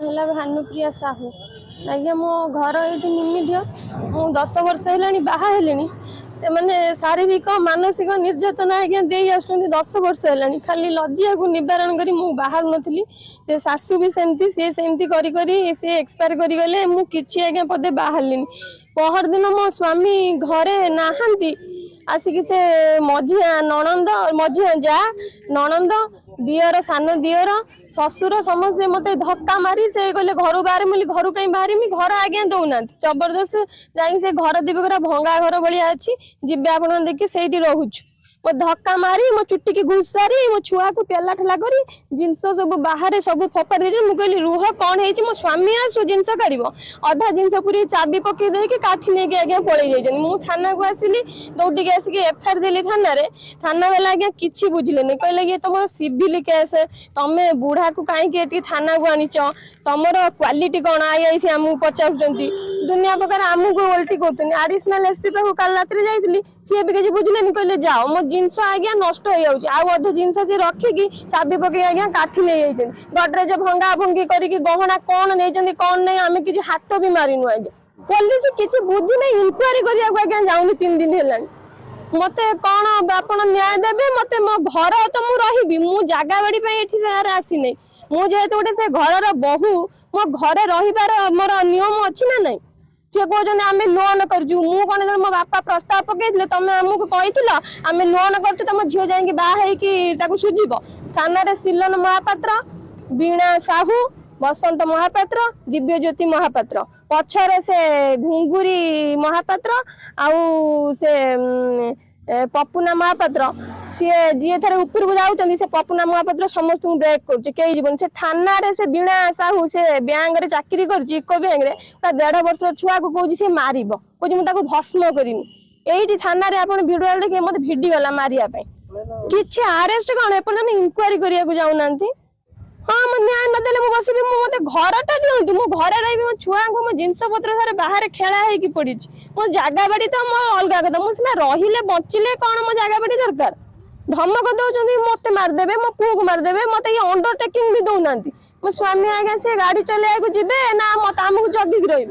है भानुप्रिया साहू। आज्ञा मो घर ये निमिढ मु 10 वर्ष है बाहा से मैंने शारीरिक मानसिक निर्यातना आज्ञा दे 10 वर्ष है खाली लज्जा को निवारण करी मु बाहर नी से सासू भी सेमती सी सेमती करी करी से एक्सपायर करी गले मु किछि आज्ञा पदे बाहरलिनी। पहर दिन मो स्वामी घरे नाहंती आसिक से मझिया नणंद मझिया जा नणंद दियर सान दियर ससुर समस्त मत धक्का मारी से कहले घर बाहर मिली घर कहीं बाहर घर आज्ञा दौना जबरदस्त जा घर दिवरा भंगा घर भाया अच्छी जीवे आप देखिए से रोच मो धक्का मारी मो चुटी की घुसारी मो छुआ को पेला ठेला करी जिनस सब बाहर सब फोपाड़ी दे मुझे रुह कौन है मो स्वामी आसु जिनस काढ़ अधा जिनस पूरी चाबी पकई दे काठी नहीं आज्ञा पलि जाइए मु थाना को आसिली दौड़ी आसिक एफआईआर देली थाना वाला आज्ञा किसी बुझिले कहले ये तुम सिविल केस तमें बुढ़ा को कहीं थाना को आनीच तमर क्वालिटी कौन आई आमको पचार दुनिया प्रकार आमको ओल्टी करते आडिशनाल एसपी पाक कल रात जाइली सी भी किसी बुझिले कहले जाओ मो जिनस आज्ञा नष्ट हो अध जिनस से रखिकी चाबी पकई आज्ञा काठी नहीं गडरेज भंगा भंगी करके गहना कौन नहीं कौन नहीं आम किसी हाथ भी मारिनु आज्ञा पुलिस किसी बुद्धि नहीं इनक्वारी करने आज्ञा जाऊनी 3 दिन है मत कौन आप न्याय देवे मत मो घर तो मुझे मु जगह बाड़ी आसी नहीं मुझे गोटे से घर बहु मो घरे रही मोर नियम अच्छी ना नहीं सी कहते आम लोन करजु मु कौन मो बापा प्रस्ताव पकई तुम आमको कही आम लोन कर तुम झील जाकि बाहर सुझब थाना सिलन महापात्र वीणा साहू बसंत महापात्र दिव्यज्योति महापात्र पछरे से घुंगुरी महापात्र आउ से पपुना महापात्र सी जी थे ऊपर को जाऊँ से पपुना महापात्र समस्त ब्रेक कर से थाना रे से वीणा साहू से बैंक रे चाकरी कर इको बैंक रे 1.5 वर्ष छुआ को कौन सी मार कौन भस्म करनी यही थाना आप भिडियो देखिए मत भिडी गला मारिया किसी आरेस्ट कौन एपर्तन इनक्वारी करने जाऊना हाँ मैं न्याय नदेले मु बसबी मत घरटा दिंतु मो घर रही मो छुआ को मो जिनस पत्र सारे बाहर खेला होगी पड़ी मो जगह बाड़ी तो मो अलग कथा मुझे रहिले बचिले कौन मो जगह बाड़ी दरकार धमक दौरान मत मारदेवे मो पुओ को मारदेवे मत ये अंडरटेकिंग भी दौना मो स्वामी आज्ञा से गाड़ी चलैया जी ना मत आमको जगिक रही।